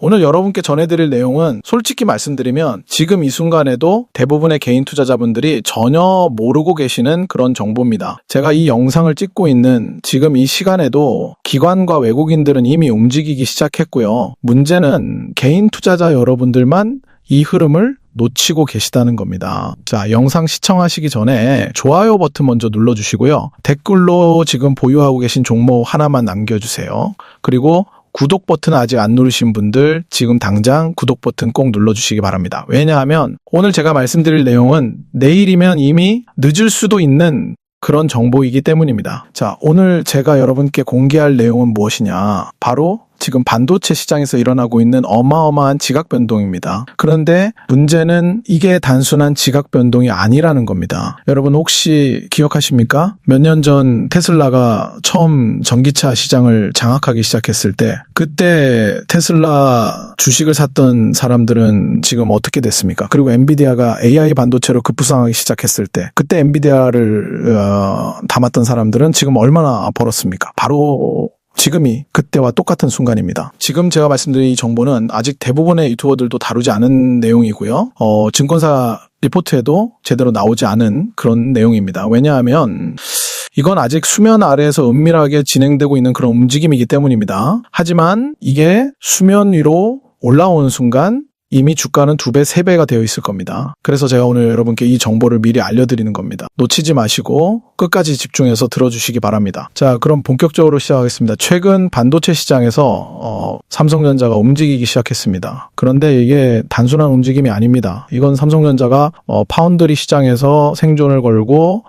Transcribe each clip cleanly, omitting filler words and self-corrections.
오늘 여러분께 전해드릴 내용은 솔직히 말씀드리면 지금 이 순간에도 대부분의 개인 투자자분들이 전혀 모르고 계시는 그런 정보입니다. 제가 이 영상을 찍고 있는 지금 이 시간에도 기관과 외국인들은 이미 움직이기 시작했고요. 문제는 개인 투자자 여러분들만 이 흐름을 놓치고 계시다는 겁니다. 자, 영상 시청하시기 전에 좋아요 버튼 먼저 눌러주시고요. 댓글로 지금 보유하고 계신 종목 하나만 남겨주세요. 그리고 구독 버튼 아직 안 누르신 분들 지금 당장 구독 버튼 꼭 눌러주시기 바랍니다. 왜냐하면 오늘 제가 말씀드릴 내용은 내일이면 이미 늦을 수도 있는 그런 정보이기 때문입니다. 자, 오늘 제가 여러분께 공개할 내용은 무엇이냐? 바로 지금 반도체 시장에서 일어나고 있는 어마어마한 지각 변동입니다. 그런데 문제는 이게 단순한 지각 변동이 아니라는 겁니다. 여러분 혹시 기억하십니까? 몇 년 전 테슬라가 처음 전기차 시장을 장악하기 시작했을 때 그때 테슬라 주식을 샀던 사람들은 지금 어떻게 됐습니까? 그리고 엔비디아가 AI 반도체로 급부상하기 시작했을 때 그때 엔비디아를 담았던 사람들은 지금 얼마나 벌었습니까? 바로 지금이 그때와 똑같은 순간입니다. 지금 제가 말씀드린 이 정보는 아직 대부분의 유튜버들도 다루지 않은 내용이고요. 증권사 리포트에도 제대로 나오지 않은 그런 내용입니다. 왜냐하면 이건 아직 수면 아래에서 은밀하게 진행되고 있는 그런 움직임이기 때문입니다. 하지만 이게 수면 위로 올라오는 순간 이미 주가는 2배, 3배가 되어 있을 겁니다. 그래서 제가 오늘 여러분께 이 정보를 미리 알려드리는 겁니다. 놓치지 마시고 끝까지 집중해서 들어주시기 바랍니다. 자, 그럼 본격적으로 시작하겠습니다. 최근 반도체 시장에서 삼성전자가 움직이기 시작했습니다. 그런데 이게 단순한 움직임이 아닙니다. 이건 삼성전자가 파운드리 시장에서 생존을 걸고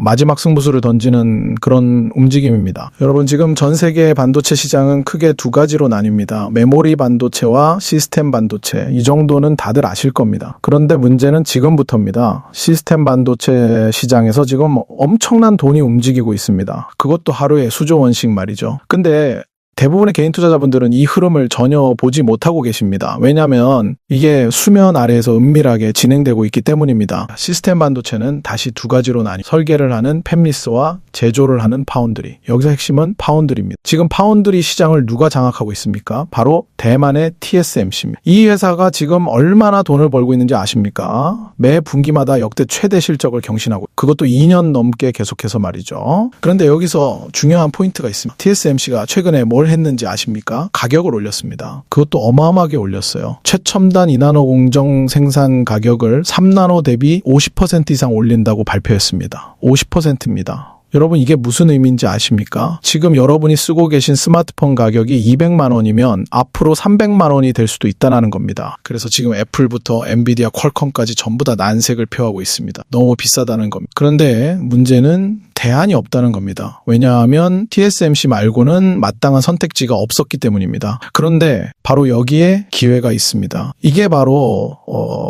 마지막 승부수를 던지는 그런 움직임입니다. 여러분 지금 전 세계 반도체 시장은 크게 두 가지로 나뉩니다. 메모리 반도체와 시스템 반도체. 이 정도는 다들 아실 겁니다. 그런데 문제는 지금부터입니다. 시스템 반도체 시장에서 지금 엄청난 돈이 움직이고 있습니다. 그것도 하루에 수조 원씩 말이죠. 근데 대부분의 개인 투자자분들은 이 흐름을 전혀 보지 못하고 계십니다. 왜냐하면 이게 수면 아래에서 은밀하게 진행되고 있기 때문입니다. 시스템 반도체는 다시 두 가지로 나뉘 설계를 하는 팹리스와 제조를 하는 파운드리. 여기서 핵심은 파운드리입니다. 지금 파운드리 시장을 누가 장악하고 있습니까? 바로 대만의 TSMC입니다. 이 회사가 지금 얼마나 돈을 벌고 있는지 아십니까? 매 분기마다 역대 최대 실적을 경신하고 그것도 2년 넘게 계속해서 말이죠. 그런데 여기서 중요한 포인트가 있습니다. TSMC가 최근에 뭘 했는지 아십니까? 가격을 올렸습니다. 그것도 어마어마하게 올렸어요. 최첨단 2나노 공정 생산 가격을 3나노 대비 50% 이상 올린다고 발표했습니다. 50%입니다. 여러분 이게 무슨 의미인지 아십니까? 지금 여러분이 쓰고 계신 스마트폰 가격이 200만 원이면 앞으로 300만 원이 될 수도 있다는 겁니다. 그래서 지금 애플부터 엔비디아, 퀄컴까지 전부 다 난색을 표하고 있습니다. 너무 비싸다는 겁니다. 그런데 문제는 대안이 없다는 겁니다. 왜냐하면 TSMC 말고는 마땅한 선택지가 없었기 때문입니다. 그런데 바로 여기에 기회가 있습니다. 이게 바로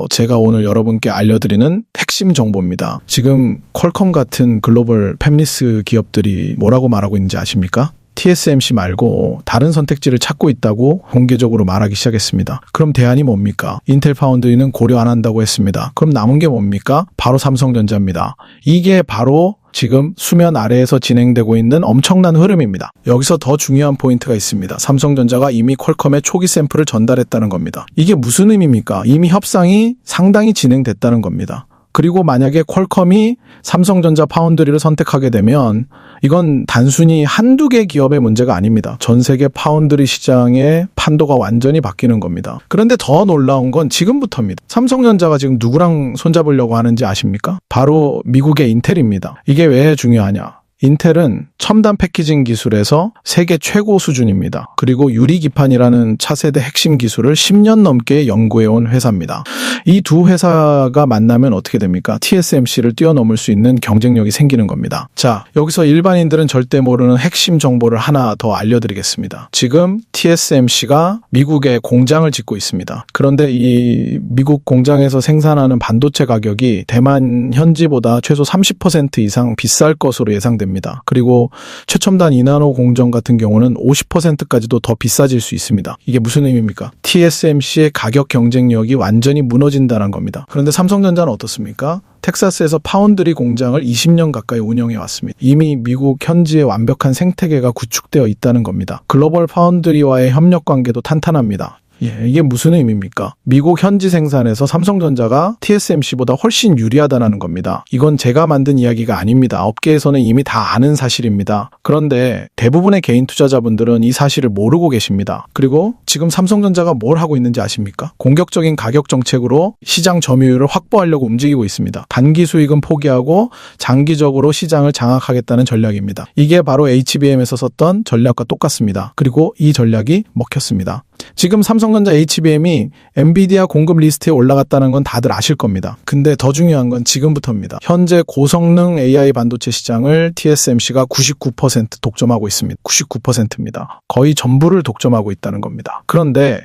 제가 오늘 여러분께 알려드리는 핵심 정보입니다. 지금 퀄컴 같은 글로벌 팹리스 기업들이 뭐라고 말하고 있는지 아십니까? TSMC 말고 다른 선택지를 찾고 있다고 공개적으로 말하기 시작했습니다. 그럼 대안이 뭡니까? 인텔 파운드리는 고려 안 한다고 했습니다. 그럼 남은 게 뭡니까? 바로 삼성전자입니다. 이게 바로 지금 수면 아래에서 진행되고 있는 엄청난 흐름입니다. 여기서 더 중요한 포인트가 있습니다. 삼성전자가 이미 퀄컴에 초기 샘플을 전달했다는 겁니다. 이게 무슨 의미입니까? 이미 협상이 상당히 진행됐다는 겁니다. 그리고 만약에 퀄컴이 삼성전자 파운드리를 선택하게 되면 이건 단순히 한두 개 기업의 문제가 아닙니다. 전 세계 파운드리 시장의 판도가 완전히 바뀌는 겁니다. 그런데 더 놀라운 건 지금부터입니다. 삼성전자가 지금 누구랑 손잡으려고 하는지 아십니까? 바로 미국의 인텔입니다. 이게 왜 중요하냐? 인텔은 첨단 패키징 기술에서 세계 최고 수준입니다. 그리고 유리기판이라는 차세대 핵심 기술을 10년 넘게 연구해온 회사입니다. 이 두 회사가 만나면 어떻게 됩니까? TSMC를 뛰어넘을 수 있는 경쟁력이 생기는 겁니다. 자, 여기서 일반인들은 절대 모르는 핵심 정보를 하나 더 알려드리겠습니다. 지금 TSMC가 미국에 공장을 짓고 있습니다. 그런데 이 미국 공장에서 생산하는 반도체 가격이 대만 현지보다 최소 30% 이상 비쌀 것으로 예상됩니다. 그리고 최첨단 2나노 공정 같은 경우는 50%까지도 더 비싸질 수 있습니다. 이게 무슨 의미입니까? TSMC의 가격 경쟁력이 완전히 무너진다는 겁니다. 그런데 삼성전자는 어떻습니까? 텍사스에서 파운드리 공장을 20년 가까이 운영해 왔습니다. 이미 미국 현지의 완벽한 생태계가 구축되어 있다는 겁니다. 글로벌 파운드리와의 협력 관계도 탄탄합니다. 이게 무슨 의미입니까? 미국 현지 생산에서 삼성전자가 TSMC보다 훨씬 유리하다는 겁니다. 이건 제가 만든 이야기가 아닙니다. 업계에서는 이미 다 아는 사실입니다. 그런데 대부분의 개인 투자자분들은 이 사실을 모르고 계십니다. 그리고 지금 삼성전자가 뭘 하고 있는지 아십니까? 공격적인 가격 정책으로 시장 점유율을 확보하려고 움직이고 있습니다. 단기 수익은 포기하고 장기적으로 시장을 장악하겠다는 전략입니다. 이게 바로 HBM에서 썼던 전략과 똑같습니다. 그리고 이 전략이 먹혔습니다. 지금 삼성전자 HBM이 엔비디아 공급 리스트에 올라갔다는 건 다들 아실 겁니다. 근데 더 중요한 건 지금부터입니다. 현재 고성능 AI 반도체 시장을 TSMC가 99% 독점하고 있습니다. 99%입니다. 거의 전부를 독점하고 있다는 겁니다. 그런데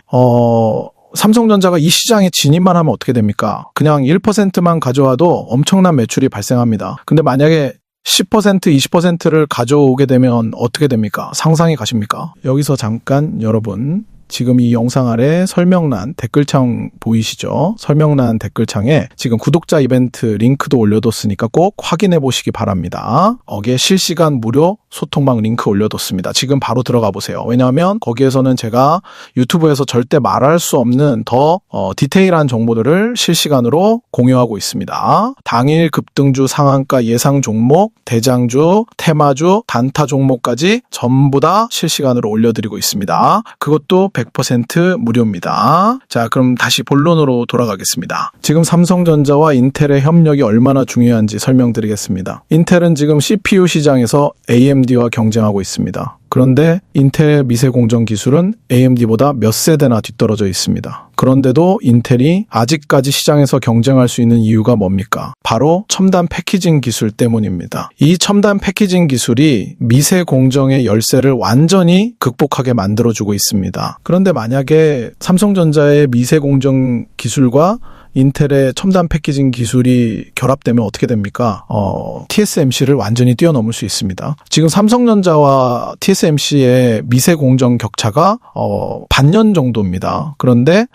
삼성전자가 이 시장에 진입만 하면 어떻게 됩니까? 그냥 1%만 가져와도 엄청난 매출이 발생합니다. 근데 만약에 10%, 20%를 가져오게 되면 어떻게 됩니까? 상상이 가십니까? 여기서 잠깐 여러분, 지금 이 영상 아래 설명란 댓글창 보이시죠? 설명란 댓글창에 지금 구독자 이벤트 링크도 올려뒀으니까 꼭 확인해 보시기 바랍니다. 거기에 실시간 무료 소통방 링크 올려뒀습니다. 지금 바로 들어가 보세요. 왜냐하면 거기에서는 제가 유튜브에서 절대 말할 수 없는 더 디테일한 정보들을 실시간으로 공유하고 있습니다. 당일 급등주, 상한가, 예상 종목, 대장주, 테마주, 단타 종목까지 전부 다 실시간으로 올려드리고 있습니다. 그것도 100% 무료입니다. 자, 그럼 다시 본론으로 돌아가겠습니다. 지금 삼성전자와 인텔의 협력이 얼마나 중요한지 설명드리겠습니다. 인텔은 지금 CPU 시장에서 AMD와 경쟁하고 있습니다. 그런데 인텔 미세공정 기술은 AMD보다 몇 세대나 뒤떨어져 있습니다. 그런데도 인텔이 아직까지 시장에서 경쟁할 수 있는 이유가 뭡니까? 바로 첨단 패키징 기술 때문입니다. 이 첨단 패키징 기술이 미세공정의 열쇠를 완전히 극복하게 만들어주고 있습니다. 그런데 만약에 삼성전자의 미세공정 기술과 인텔의 첨단 패키징 기술이 결합되면 어떻게 됩니까? TSMC를 완전히 뛰어넘을 수 있습니다. 지금 삼성전자와 TSMC의 미세공정 격차가 반년 정도입니다. 그런데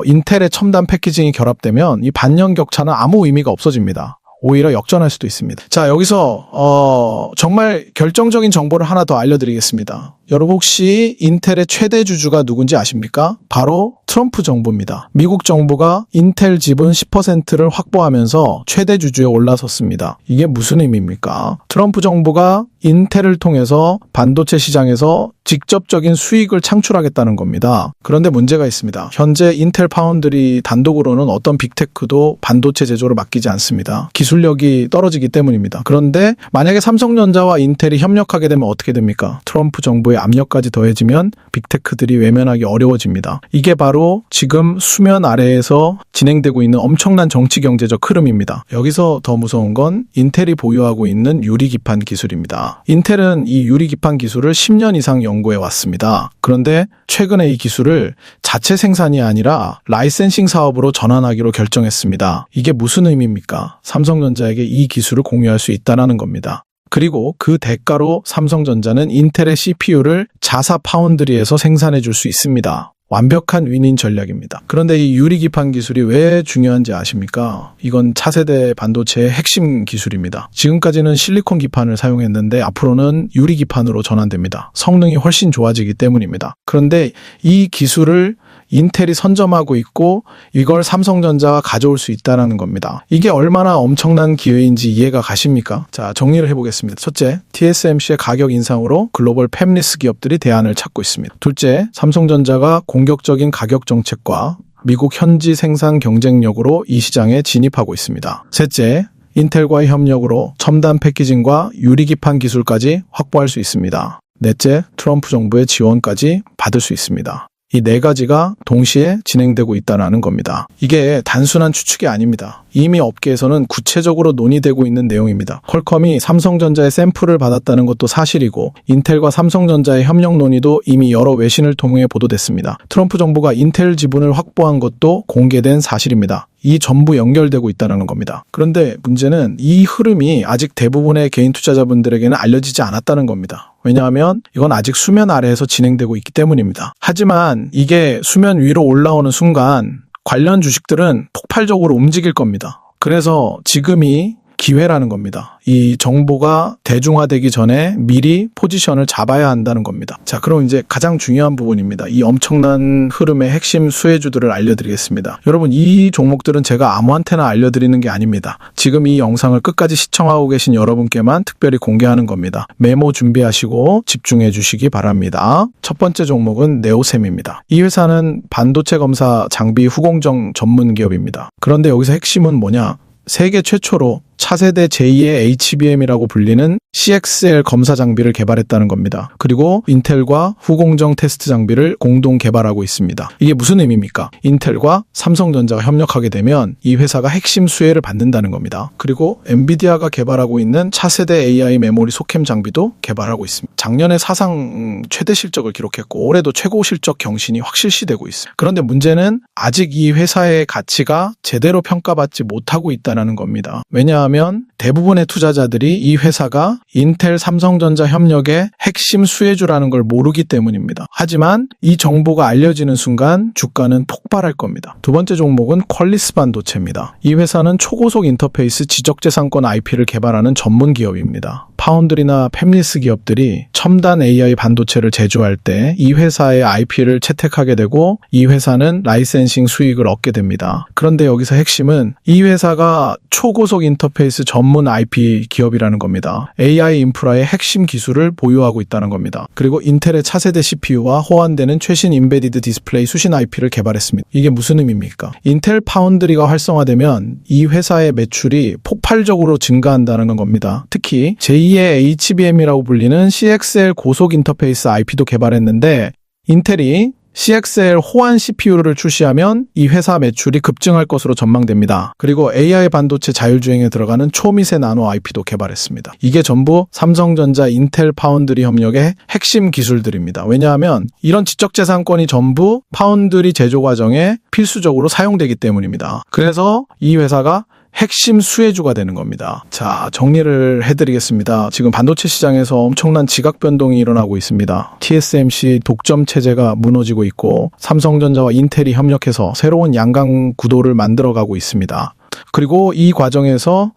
인텔의 첨단 패키징이 결합되면 이 반년 격차는 아무 의미가 없어집니다. 오히려 역전할 수도 있습니다. 자, 여기서 정말 결정적인 정보를 하나 더 알려드리겠습니다. 여러분 혹시 인텔의 최대 주주가 누군지 아십니까? 바로 트럼프 정부입니다. 미국 정부가 인텔 지분 10%를 확보하면서 최대 주주에 올라섰습니다. 이게 무슨 의미입니까? 트럼프 정부가 인텔을 통해서 반도체 시장에서 직접적인 수익을 창출하겠다는 겁니다. 그런데 문제가 있습니다. 현재 인텔 파운드리 단독으로는 어떤 빅테크도 반도체 제조를 맡기지 않습니다. 기술력이 떨어지기 때문입니다. 그런데 만약에 삼성전자와 인텔이 협력하게 되면 어떻게 됩니까? 트럼프 정부의 압력까지 더해지면 빅테크들이 외면하기 어려워집니다. 이게 바로 지금 수면 아래에서 진행되고 있는 엄청난 정치 경제적 흐름입니다. 여기서 더 무서운 건 인텔이 보유하고 있는 유리기판 기술입니다. 인텔은 이 유리기판 기술을 10년 이상 연구해 왔습니다. 그런데 최근에 이 기술을 자체 생산이 아니라 라이센싱 사업으로 전환하기로 결정했습니다. 이게 무슨 의미입니까? 삼성전자에게 이 기술을 공유할 수 있다는 겁니다. 그리고 그 대가로 삼성전자는 인텔의 CPU를 자사 파운드리에서 생산해 줄 수 있습니다. 완벽한 윈윈 전략입니다. 그런데 이 유리기판 기술이 왜 중요한지 아십니까? 이건 차세대 반도체의 핵심 기술입니다. 지금까지는 실리콘 기판을 사용했는데 앞으로는 유리기판으로 전환됩니다. 성능이 훨씬 좋아지기 때문입니다. 그런데 이 기술을 인텔이 선점하고 있고 이걸 삼성전자가 가져올 수 있다는 겁니다. 이게 얼마나 엄청난 기회인지 이해가 가십니까? 자, 정리를 해보겠습니다. 첫째, TSMC의 가격 인상으로 글로벌 팹리스 기업들이 대안을 찾고 있습니다. 둘째, 삼성전자가 공격적인 가격 정책과 미국 현지 생산 경쟁력으로 이 시장에 진입하고 있습니다. 셋째, 인텔과의 협력으로 첨단 패키징과 유리기판 기술까지 확보할 수 있습니다. 넷째, 트럼프 정부의 지원까지 받을 수 있습니다. 이 네 가지가 동시에 진행되고 있다는 겁니다. 이게 단순한 추측이 아닙니다. 이미 업계에서는 구체적으로 논의되고 있는 내용입니다. 퀄컴이 삼성전자의 샘플을 받았다는 것도 사실이고 인텔과 삼성전자의 협력 논의도 이미 여러 외신을 통해 보도됐습니다. 트럼프 정부가 인텔 지분을 확보한 것도 공개된 사실입니다. 이 전부 연결되고 있다는 겁니다. 그런데 문제는 이 흐름이 아직 대부분의 개인 투자자분들에게는 알려지지 않았다는 겁니다. 왜냐하면 이건 아직 수면 아래에서 진행되고 있기 때문입니다. 하지만 이게 수면 위로 올라오는 순간 관련 주식들은 폭발적으로 움직일 겁니다. 그래서 지금이 기회라는 겁니다. 이 정보가 대중화되기 전에 미리 포지션을 잡아야 한다는 겁니다. 자, 그럼 이제 가장 중요한 부분입니다. 이 엄청난 흐름의 핵심 수혜주들을 알려드리겠습니다. 여러분, 이 종목들은 제가 아무한테나 알려드리는 게 아닙니다. 지금 이 영상을 끝까지 시청하고 계신 여러분께만 특별히 공개하는 겁니다. 메모 준비하시고 집중해 주시기 바랍니다. 첫 번째 종목은 네오셈입니다. 이 회사는 반도체 검사 장비 후공정 전문 기업입니다. 그런데 여기서 핵심은 뭐냐? 세계 최초로 차세대 제2의 HBM이라고 불리는 CXL 검사 장비를 개발했다는 겁니다. 그리고 인텔과 후공정 테스트 장비를 공동 개발하고 있습니다. 이게 무슨 의미입니까? 인텔과 삼성전자가 협력하게 되면 이 회사가 핵심 수혜를 받는다는 겁니다. 그리고 엔비디아가 개발하고 있는 차세대 AI 메모리 소캠 장비도 개발하고 있습니다. 작년에 사상 최대 실적을 기록했고 올해도 최고 실적 경신이 확실시되고 있습니다. 그런데 문제는 아직 이 회사의 가치가 제대로 평가받지 못하고 있다는 겁니다. 왜냐하면 대부분의 투자자들이 이 회사가 인텔 삼성전자 협력의 핵심 수혜주라는 걸 모르기 때문입니다. 하지만 이 정보가 알려지는 순간 주가는 폭발할 겁니다. 두 번째 종목은 퀄리스 반도체입니다. 이 회사는 초고속 인터페이스 지적재산권 IP를 개발하는 전문 기업입니다. 파운드리나 팹리스 기업들이 첨단 AI 반도체를 제조할 때 이 회사의 IP를 채택하게 되고 이 회사는 라이센싱 수익을 얻게 됩니다. 그런데 여기서 핵심은 이 회사가 초고속 인터페이스 전문 IP 기업이라는 겁니다. AI 인프라의 핵심 기술을 보유하고 있다는 겁니다. 그리고 인텔의 차세대 CPU와 호환되는 최신 인베디드 디스플레이 수신 IP를 개발했습니다. 이게 무슨 의미입니까? 인텔 파운드리가 활성화되면 이 회사의 매출이 폭발적으로 증가한다는 겁니다. 특히 제2의 HBM이라고 불리는 CXL 고속 인터페이스 IP도 개발했는데 인텔이 CXL 호환 CPU를 출시하면 이 회사 매출이 급증할 것으로 전망됩니다. 그리고 AI 반도체 자율주행에 들어가는 초미세 나노 IP도 개발했습니다. 이게 전부 삼성전자 인텔 파운드리 협력의 핵심 기술들입니다. 왜냐하면 이런 지적재산권이 전부 파운드리 제조 과정에 필수적으로 사용되기 때문입니다. 그래서 이 회사가 핵심 수혜주가 되는 겁니다. 자, 정리를 해드리겠습니다. 지금 반도체 시장에서 엄청난 지각 변동이 일어나고 있습니다. TSMC 독점 체제가 무너지고 있고 삼성전자와 인텔이 협력해서 새로운 양강 구도를 만들어가고 있습니다. 그리고 이 과정에서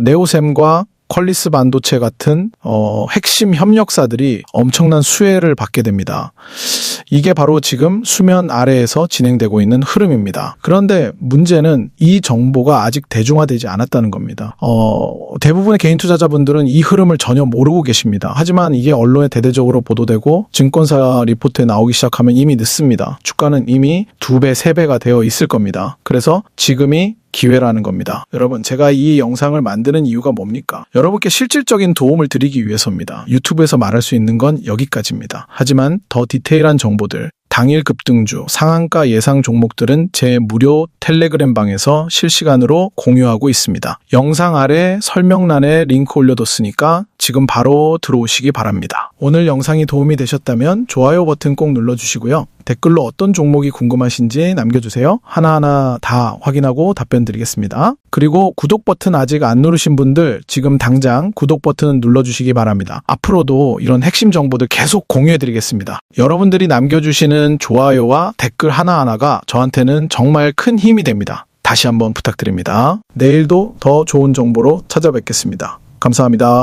네오셈과 퀄리스 반도체 같은 핵심 협력사들이 엄청난 수혜를 받게 됩니다. 이게 바로 지금 수면 아래에서 진행되고 있는 흐름입니다. 그런데 문제는 이 정보가 아직 대중화되지 않았다는 겁니다. 대부분의 개인 투자자분들은 이 흐름을 전혀 모르고 계십니다. 하지만 이게 언론에 대대적으로 보도되고 증권사 리포트에 나오기 시작하면 이미 늦습니다. 주가는 이미 2배, 3배가 되어 있을 겁니다. 그래서 지금이 기회라는 겁니다. 여러분, 제가 이 영상을 만드는 이유가 뭡니까? 여러분께 실질적인 도움을 드리기 위해서입니다. 유튜브에서 말할 수 있는 건 여기까지입니다. 하지만 더 디테일한 정보들, 당일 급등주, 상한가 예상 종목들은 제 무료 텔레그램 방에서 실시간으로 공유하고 있습니다. 영상 아래 설명란에 링크 올려뒀으니까 지금 바로 들어오시기 바랍니다. 오늘 영상이 도움이 되셨다면 좋아요 버튼 꼭 눌러주시고요. 댓글로 어떤 종목이 궁금하신지 남겨주세요. 하나하나 다 확인하고 답변 드리겠습니다. 그리고 구독 버튼 아직 안 누르신 분들 지금 당장 구독 버튼 눌러주시기 바랍니다. 앞으로도 이런 핵심 정보들 계속 공유해드리겠습니다. 여러분들이 남겨주시는 좋아요와 댓글 하나하나가 저한테는 정말 큰 힘이 됩니다. 다시 한번 부탁드립니다. 내일도 더 좋은 정보로 찾아뵙겠습니다. 감사합니다.